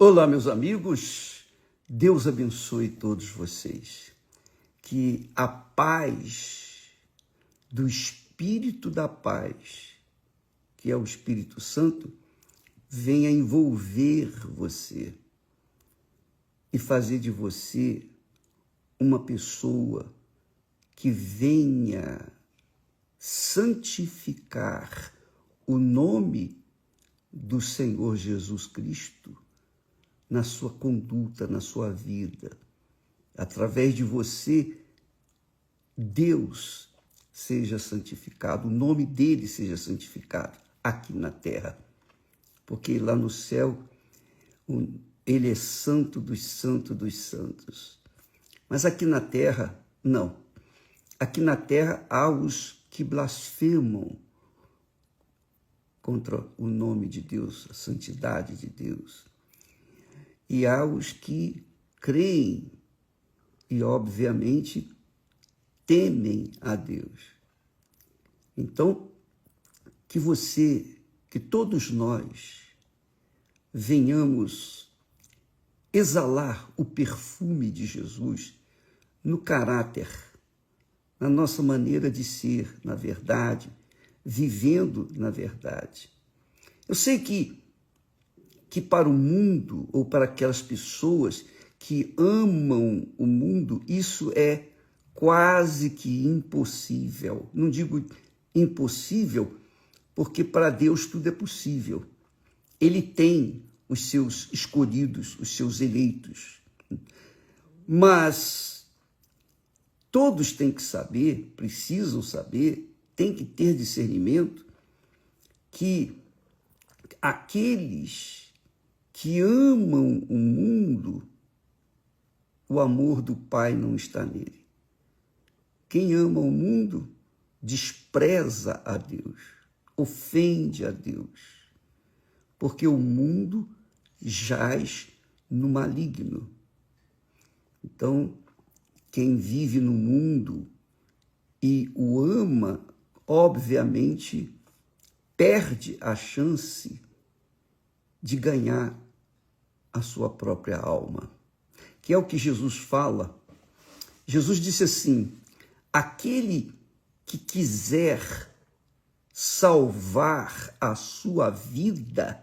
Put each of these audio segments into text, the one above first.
Olá, meus amigos, Deus abençoe todos vocês. Que a paz do Espírito da Paz, que é o Espírito Santo, venha envolver você e fazer de você uma pessoa que venha santificar o nome do Senhor Jesus Cristo na sua conduta, na sua vida. Através de você, Deus seja santificado, o nome dele seja santificado aqui na terra. Porque lá no céu, ele é santo dos santos dos santos. Mas aqui na terra, não. Aqui na terra há os que blasfemam contra o nome de Deus, a santidade de Deus. E há os que creem e, obviamente, temem a Deus. Então, que todos nós venhamos exalar o perfume de Jesus no caráter, na nossa maneira de ser, na verdade, vivendo na verdade. Eu sei que para o mundo, ou para aquelas pessoas que amam o mundo, isso é quase que impossível. Não digo impossível, porque para Deus tudo é possível. Ele tem os seus escolhidos, os seus eleitos. Mas todos têm que saber, precisam saber, têm que ter discernimento que aqueles que amam o mundo, o amor do Pai não está nele. Quem ama o mundo despreza a Deus, ofende a Deus, porque o mundo jaz no maligno. Então, quem vive no mundo e o ama, obviamente, perde a chance de ganhar a sua própria alma, que é o que Jesus fala. Jesus disse assim: aquele que quiser salvar a sua vida,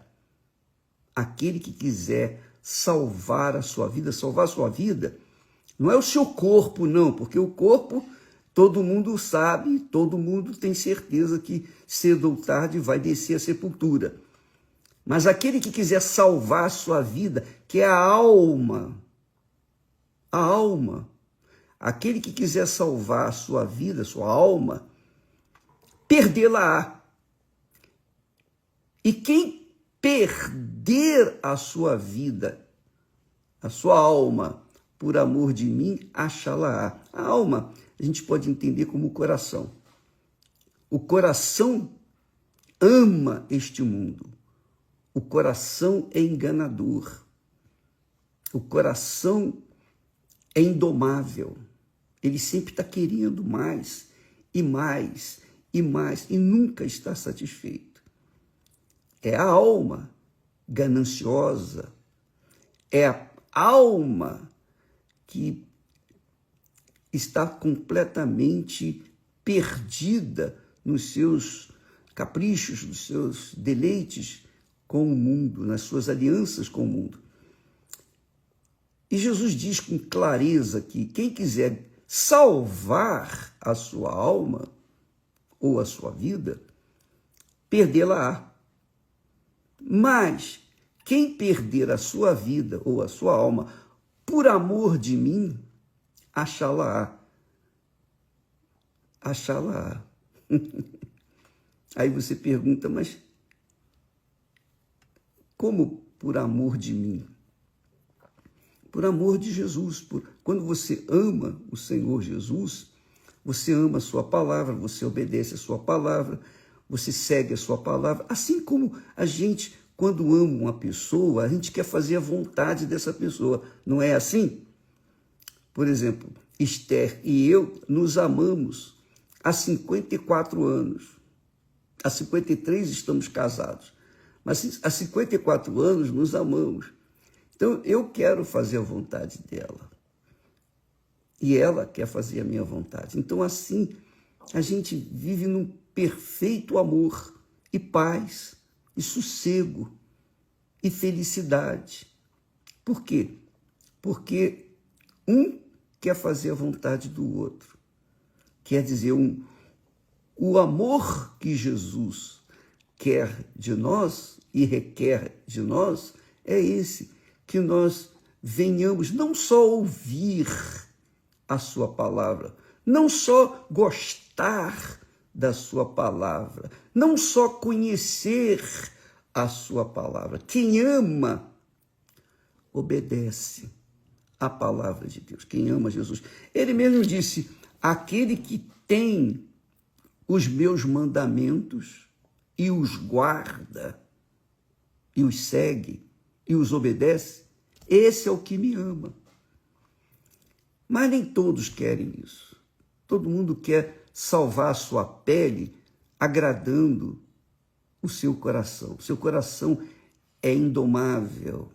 aquele que quiser salvar a sua vida, não é o seu corpo, não, porque o corpo todo mundo sabe, todo mundo tem certeza que cedo ou tarde vai descer à sepultura. Mas aquele que quiser salvar a sua vida, que é a alma, aquele que quiser salvar a sua vida, a sua alma, perdê-la-á. E quem perder a sua vida, a sua alma, por amor de mim, achá-la-á. A alma, a gente pode entender como o coração. O coração ama este mundo. O coração é enganador. O coração é indomável. Ele sempre está querendo mais e mais e mais e nunca está satisfeito. É a alma gananciosa. É a alma que está completamente perdida nos seus caprichos, nos seus deleites com o mundo, nas suas alianças com o mundo. E Jesus diz com clareza que quem quiser salvar a sua alma ou a sua vida, perdê-la-á. Mas quem perder a sua vida ou a sua alma por amor de mim, achá-la-á. Achá-la-á. Aí você pergunta, mas como por amor de mim? Por amor de Jesus. Quando você ama o Senhor Jesus, você ama a sua palavra, você obedece a sua palavra, você segue a sua palavra. Assim como a gente, quando ama uma pessoa, a gente quer fazer a vontade dessa pessoa. Não é assim? Por exemplo, Esther e eu nos amamos há 54 anos. Há 53 estamos casados. Mas há 54 anos nos amamos. Então, eu quero fazer a vontade dela. E ela quer fazer a minha vontade. Então, assim, a gente vive num perfeito amor e paz e sossego e felicidade. Por quê? Porque um quer fazer a vontade do outro. Quer dizer, o amor que Jesus quer de nós e requer de nós é esse, que nós venhamos não só ouvir a sua palavra, não só gostar da sua palavra, não só conhecer a sua palavra. Quem ama, obedece a palavra de Deus. Quem ama Jesus. Ele mesmo disse, aquele que tem os meus mandamentos e os guarda, e os segue, e os obedece, esse é o que me ama. Mas nem todos querem isso. Todo mundo quer salvar a sua pele agradando o seu coração. O seu coração é indomável,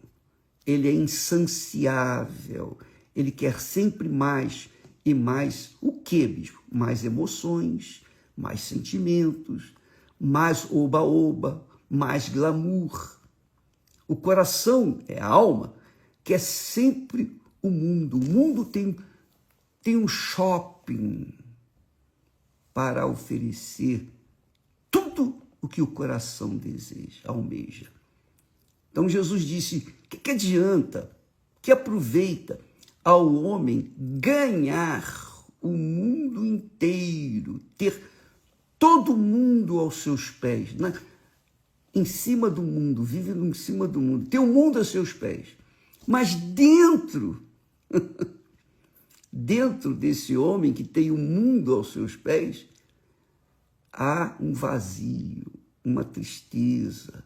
ele é insaciável, ele quer sempre mais e mais. O quê, bispo? Mais emoções, mais sentimentos, mais oba-oba, mais glamour. O coração, a alma, quer sempre o mundo. O mundo tem um shopping para oferecer tudo o que o coração deseja, almeja. Então Jesus disse, que adianta, que aproveita ao homem ganhar o mundo inteiro, ter todo mundo aos seus pés, em cima do mundo, vive em cima do mundo, tem o mundo aos seus pés, mas dentro desse homem que tem o mundo aos seus pés, há um vazio, uma tristeza,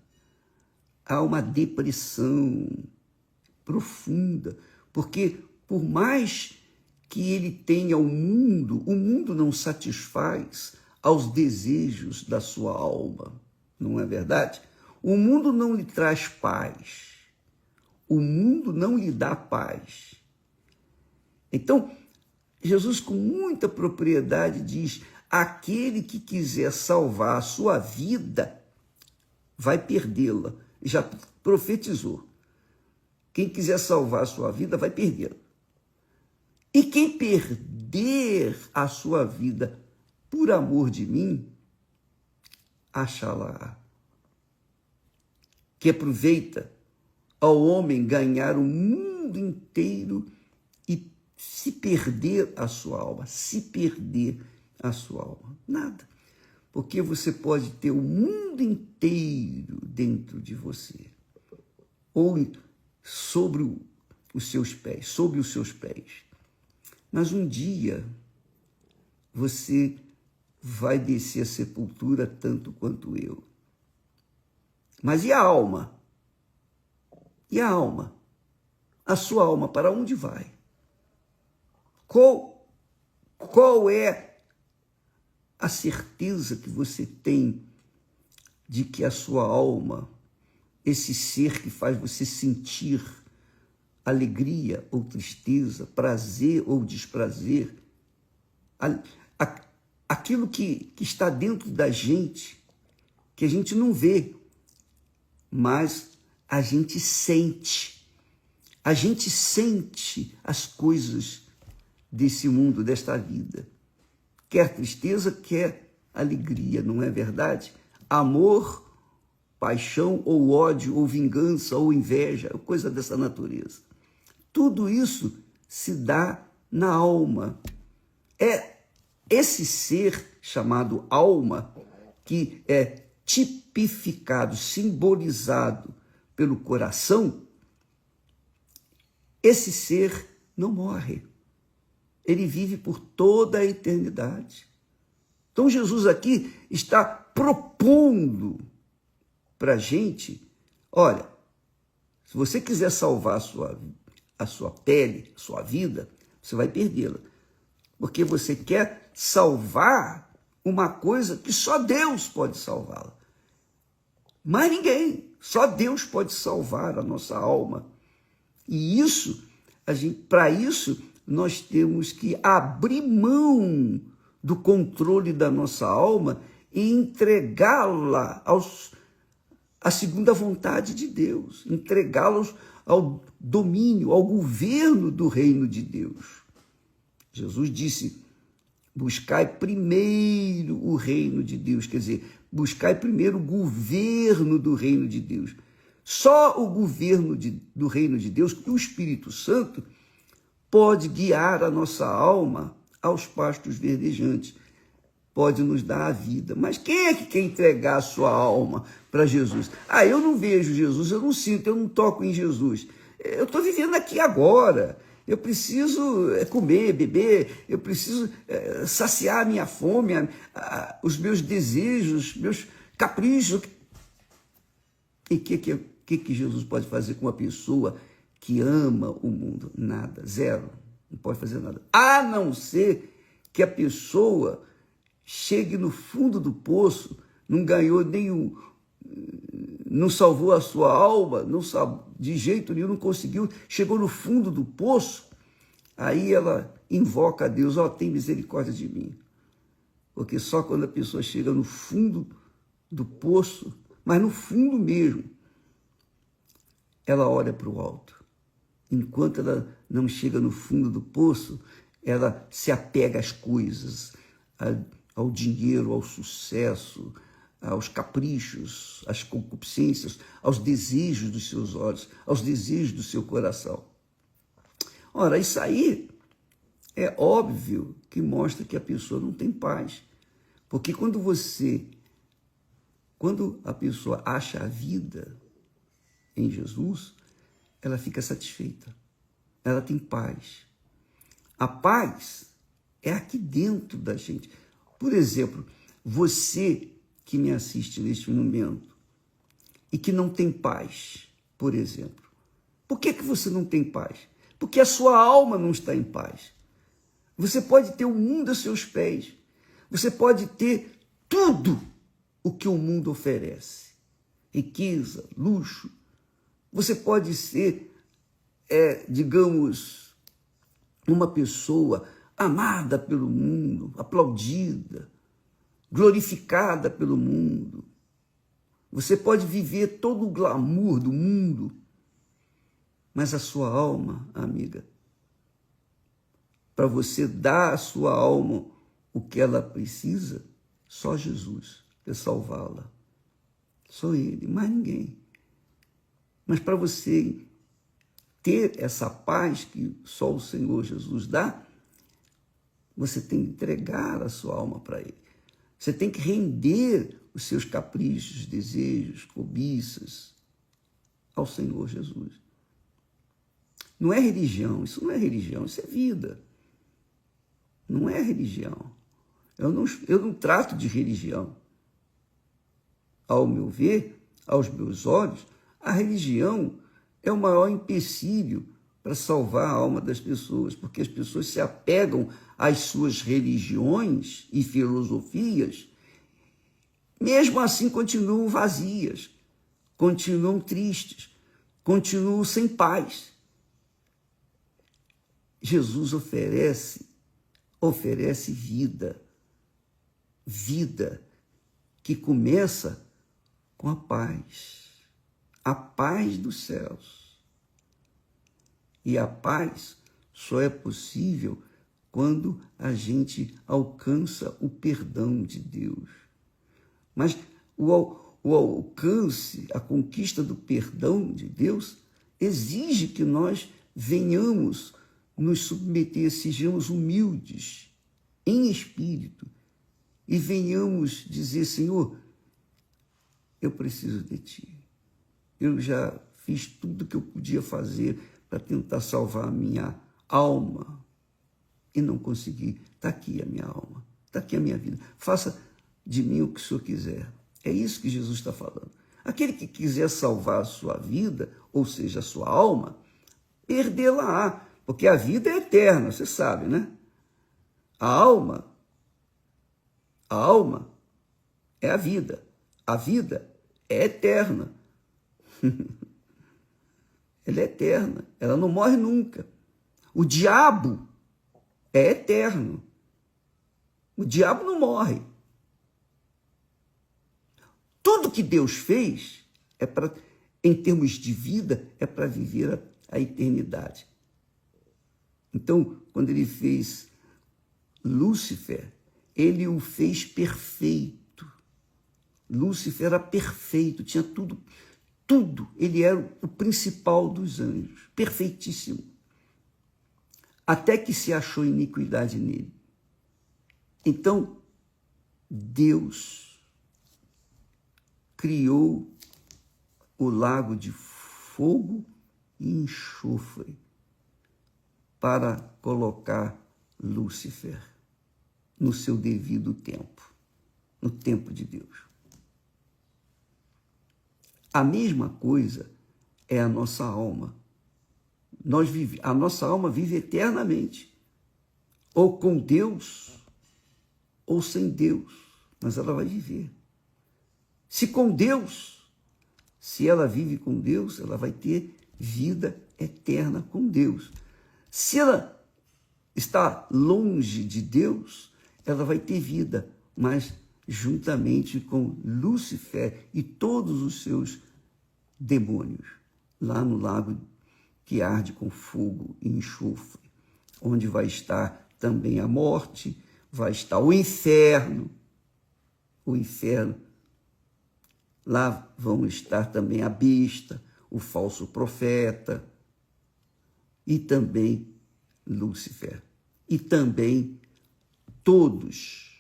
há uma depressão profunda, porque por mais que ele tenha o mundo não satisfaz aos desejos da sua alma, não é verdade? O mundo não lhe traz paz, o mundo não lhe dá paz. Então, Jesus com muita propriedade diz, aquele que quiser salvar a sua vida, vai perdê-la. Já profetizou. Quem quiser salvar a sua vida, vai perdê-la. E quem perder a sua vida por amor de mim, achá-la. Que aproveita ao homem ganhar o mundo inteiro e se perder a sua alma. Se perder a sua alma. Nada. Porque você pode ter o mundo inteiro dentro de você. Ou sobre os seus pés, sobre os seus pés. Mas um dia você vai descer a sepultura tanto quanto eu. Mas e a alma? E a alma? A sua alma, para onde vai? Qual é a certeza que você tem de que a sua alma, esse ser que faz você sentir alegria ou tristeza, prazer ou desprazer, aquilo que está dentro da gente, que a gente não vê, mas a gente sente. A gente sente as coisas desse mundo, desta vida. Quer tristeza, quer alegria, não é verdade? Amor, paixão ou ódio, ou vingança, ou inveja, coisa dessa natureza. Tudo isso se dá na alma. É esse ser chamado alma, que é tipificado, simbolizado pelo coração, esse ser não morre. Ele vive por toda a eternidade. Então Jesus aqui está propondo para a gente, olha, se você quiser salvar a sua pele, a sua vida, você vai perdê-la. Porque você quer salvar uma coisa que só Deus pode salvá-la. Mais ninguém. Só Deus pode salvar a nossa alma. E isso, para isso, nós temos que abrir mão do controle da nossa alma e entregá-la à segunda vontade de Deus, entregá-los ao domínio, ao governo do reino de Deus. Jesus disse: buscai primeiro o reino de Deus, quer dizer, buscai primeiro o governo do reino de Deus. Só o governo do reino de Deus, o Espírito Santo, pode guiar a nossa alma aos pastos verdejantes, pode nos dar a vida. Mas quem é que quer entregar a sua alma para Jesus? Eu não vejo Jesus, eu não sinto, eu não toco em Jesus. Eu estou vivendo aqui agora. Eu preciso comer, beber, eu preciso saciar a minha fome, os meus desejos, meus caprichos. E o que Jesus pode fazer com uma pessoa que ama o mundo? Nada, zero. Não pode fazer nada. A não ser que a pessoa chegue no fundo do poço, não ganhou nenhum, não salvou a sua alma, não de jeito nenhum, não conseguiu, chegou no fundo do poço, aí ela invoca a Deus: tem misericórdia de mim. Porque só quando a pessoa chega no fundo do poço, mas no fundo mesmo, ela olha para o alto. Enquanto ela não chega no fundo do poço, ela se apega às coisas, ao dinheiro, ao sucesso, aos caprichos, às concupiscências, aos desejos dos seus olhos, aos desejos do seu coração. Ora, isso aí é óbvio que mostra que a pessoa não tem paz. Porque quando a pessoa acha a vida em Jesus, ela fica satisfeita, ela tem paz. A paz é aqui dentro da gente. Por exemplo, você que me assiste neste momento e que não tem paz, por exemplo. Por que você não tem paz? Porque a sua alma não está em paz. Você pode ter o mundo aos seus pés. Você pode ter tudo o que o mundo oferece. Riqueza, luxo. Você pode ser, digamos, uma pessoa amada pelo mundo, aplaudida, glorificada pelo mundo. Você pode viver todo o glamour do mundo, mas a sua alma, amiga, para você dar à sua alma o que ela precisa, só Jesus é salvá-la. Só Ele, mais ninguém. Mas para você ter essa paz que só o Senhor Jesus dá, você tem que entregar a sua alma para Ele. Você tem que render os seus caprichos, desejos, cobiças ao Senhor Jesus. Não é religião, isso não é religião, isso é vida. Não é religião. Eu não trato de religião. Ao meu ver, aos meus olhos, a religião é o maior empecilho para salvar a alma das pessoas, porque as pessoas se apegam às suas religiões e filosofias, mesmo assim continuam vazias, continuam tristes, continuam sem paz. Jesus oferece vida, vida que começa com a paz dos céus. E a paz só é possível quando a gente alcança o perdão de Deus. Mas o alcance, a conquista do perdão de Deus exige que nós venhamos nos submeter, sejamos humildes em espírito e venhamos dizer: Senhor, eu preciso de Ti. Eu já fiz tudo que eu podia fazer para tentar salvar a minha alma e não consegui. Está aqui a minha alma, está aqui a minha vida. Faça de mim o que o Senhor quiser. É isso que Jesus está falando. Aquele que quiser salvar a sua vida, ou seja, a sua alma, perdê-la-á, porque a vida é eterna, você sabe, né? A alma é a vida é eterna. ela é eterna, ela não morre nunca. O diabo é eterno. O diabo não morre. Tudo que Deus fez é para, em termos de vida, é para viver a eternidade. Então, quando ele fez Lúcifer, ele o fez perfeito. Lúcifer era perfeito, tinha tudo. Ele era o principal dos anjos, perfeitíssimo. Até que se achou iniquidade nele. Então, Deus criou o lago de fogo e enxofre para colocar Lúcifer no seu devido tempo, no tempo de Deus. A mesma coisa é a nossa alma. A nossa alma vive eternamente, ou com Deus, ou sem Deus, mas ela vai viver. Se com Deus, se ela vive com Deus, ela vai ter vida eterna com Deus. Se ela está longe de Deus, ela vai ter vida, mas juntamente com Lúcifer e todos os seus demônios, lá no lago que arde com fogo e enxofre, onde vai estar também a morte, vai estar o inferno. O inferno. Lá vão estar também a besta, o falso profeta e também Lúcifer. E também todos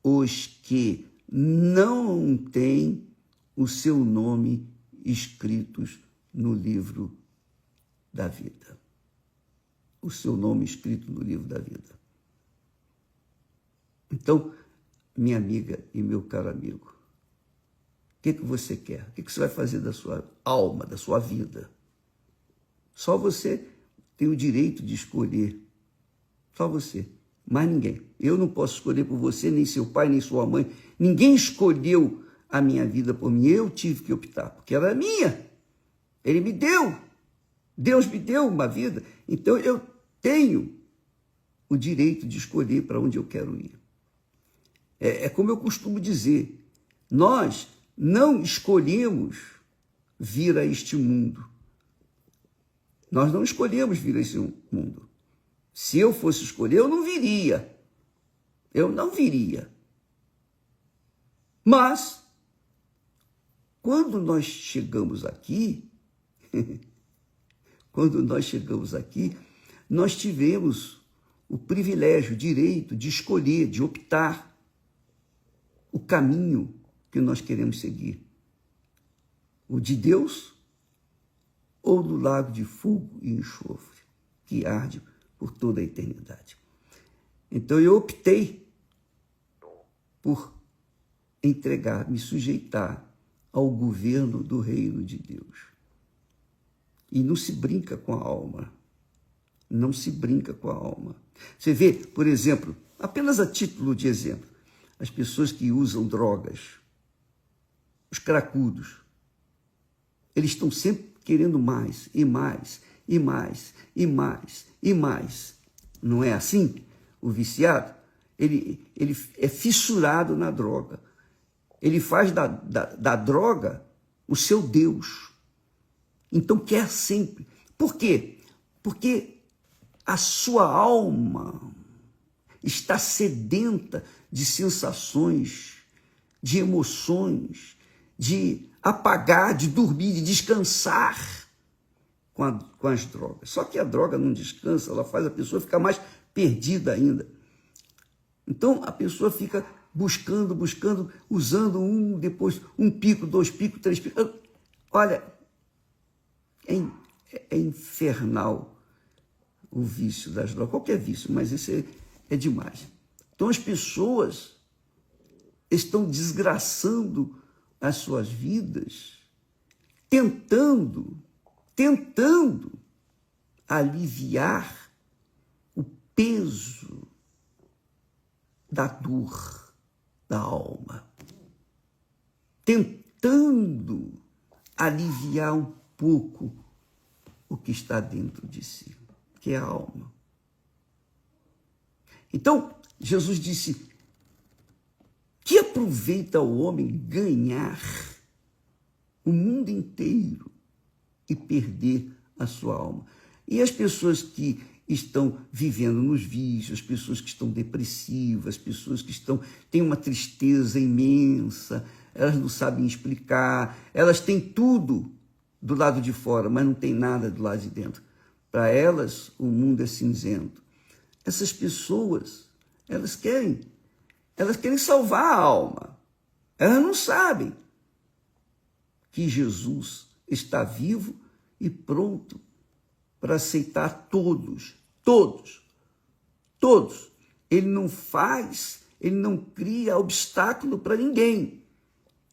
os que não têm o seu nome escritos no livro da vida. O seu nome escrito no livro da vida. Então, minha amiga e meu caro amigo, o que você quer? O que você vai fazer da sua alma, da sua vida? Só você tem o direito de escolher. Só você. Mais ninguém. Eu não posso escolher por você, nem seu pai, nem sua mãe. Ninguém escolheu a minha vida por mim. Eu tive que optar, porque ela é minha. Ele me deu. Deus me deu uma vida. Então eu tenho o direito de escolher para onde eu quero ir. É como eu costumo dizer, nós não escolhemos vir a este mundo. Nós não escolhemos vir a esse mundo. Se eu fosse escolher, eu não viria. Eu não viria. Mas, quando nós chegamos aqui, nós tivemos o privilégio, o direito de escolher, de optar o caminho que nós queremos seguir. O de Deus ou do lago de fogo e enxofre, que arde por toda a eternidade. Então eu optei por me sujeitar ao governo do reino de Deus. E não se brinca com a alma. Não se brinca com a alma. Você vê, por exemplo, apenas a título de exemplo, as pessoas que usam drogas, os cracudos, eles estão sempre querendo mais, e mais, e mais, e mais, e mais. Não é assim? O viciado, ele é fissurado na droga. Ele faz da droga o seu Deus. Então quer sempre. Por quê? Porque a sua alma está sedenta de sensações, de emoções, de apagar, de dormir, de descansar com as drogas. Só que a droga não descansa, ela faz a pessoa ficar mais perdida ainda. Então a pessoa fica buscando, usando depois um pico, 2 picos, 3 picos. Olha, é infernal o vício das drogas, qualquer vício, mas isso é demais. Então as pessoas estão desgraçando as suas vidas, tentando aliviar o peso da dor da alma, tentando aliviar um pouco o que está dentro de si, que é a alma. Então, Jesus disse: que aproveita o homem ganhar o mundo inteiro e perder a sua alma? E as pessoas que estão vivendo nos vícios, as pessoas que estão depressivas, as pessoas que têm uma tristeza imensa, elas não sabem explicar, elas têm tudo do lado de fora, mas não tem nada do lado de dentro. Para elas, o mundo é cinzento. Essas pessoas, elas querem salvar a alma. Elas não sabem que Jesus está vivo e pronto para aceitar todos. Ele não cria obstáculo para ninguém.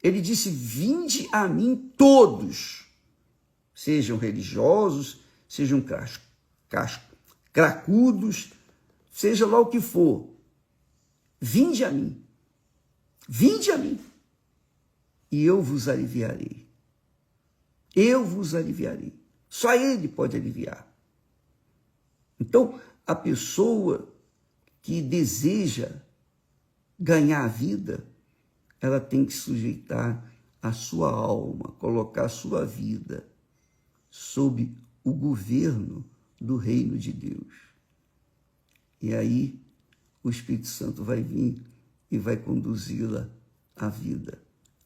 Ele disse: vinde a mim todos, sejam religiosos, sejam cracudos, seja lá o que for. Vinde a mim, e eu vos aliviarei. Só Ele pode aliviar. Então, a pessoa que deseja ganhar a vida, ela tem que sujeitar a sua alma, colocar a sua vida sob o governo do reino de Deus. E aí o Espírito Santo vai vir e vai conduzi-la à vida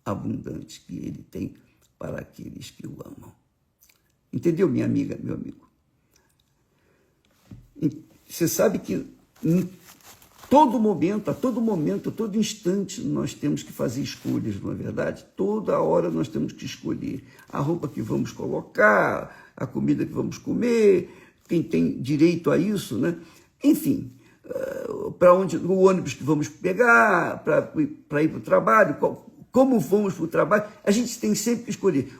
abundante que Ele tem para aqueles que o amam. Entendeu, minha amiga, meu amigo? Você sabe que em todo momento, a todo instante, nós temos que fazer escolhas, não é verdade? Toda hora nós temos que escolher a roupa que vamos colocar, a comida que vamos comer, quem tem direito a isso, né? Enfim, para onde o ônibus que vamos pegar, para ir para o trabalho, como vamos para o trabalho, a gente tem sempre que escolher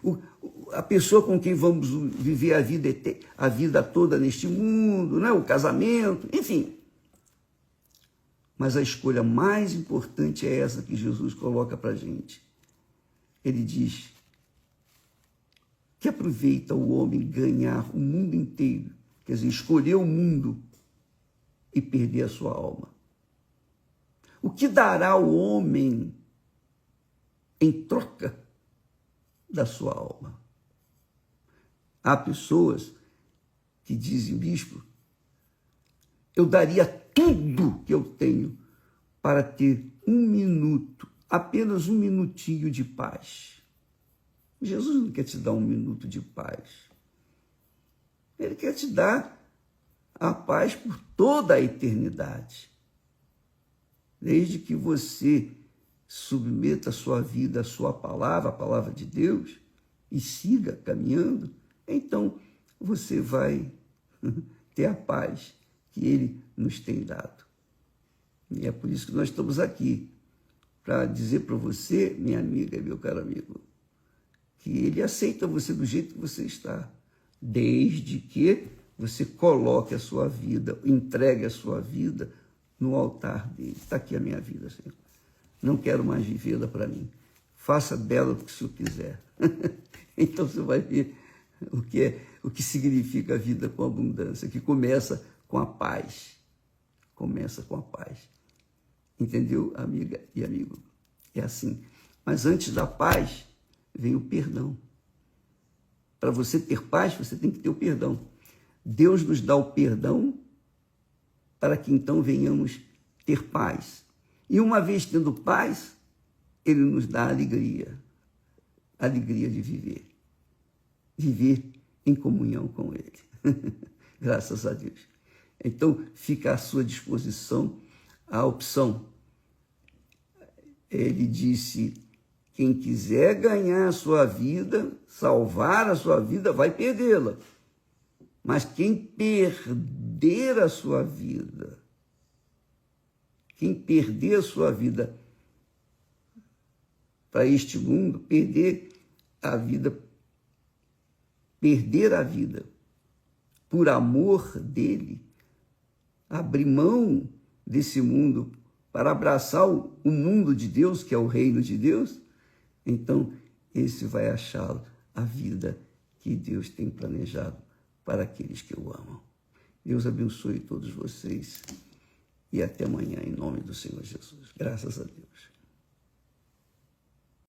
a pessoa com quem vamos viver a vida toda neste mundo, né? O casamento, enfim. Mas a escolha mais importante é essa que Jesus coloca para a gente. Ele diz que aproveita o homem ganhar o mundo inteiro, quer dizer, escolher o mundo e perder a sua alma. O que dará o homem em troca da sua alma? Há pessoas que dizem: bispo, eu daria tudo que eu tenho para ter um minuto, apenas um minutinho de paz. Jesus não quer te dar um minuto de paz. Ele quer te dar a paz por toda a eternidade. Desde que você submeta a sua vida à sua palavra, a palavra de Deus, e siga caminhando, então você vai ter a paz que Ele nos tem dado. E é por isso que nós estamos aqui, para dizer para você, minha amiga e meu caro amigo, que Ele aceita você do jeito que você está, desde que você coloque a sua vida, entregue a sua vida no altar dele. Está aqui a minha vida, Senhor. Não quero mais vivê-la para mim. Faça dela o que o Senhor quiser. Então você vai ver o que significa a vida com abundância, que começa com a paz. Começa com a paz. Entendeu, amiga e amigo? É assim. Mas antes da paz, vem o perdão. Para você ter paz, você tem que ter o perdão. Deus nos dá o perdão para que então venhamos ter paz. E uma vez tendo paz, Ele nos dá alegria. Alegria de viver. Viver em comunhão com Ele. Graças a Deus. Então, fica à sua disposição a opção. Ele disse: quem quiser ganhar a sua vida, salvar a sua vida, vai perdê-la. Mas quem perder a sua vida, quem perder a sua vida para este mundo, perder a vida por amor dele, abrir mão desse mundo para abraçar o mundo de Deus, que é o reino de Deus, então esse vai achá-lo a vida que Deus tem planejado para aqueles que o amam. Deus abençoe todos vocês e até amanhã, em nome do Senhor Jesus. Graças a Deus.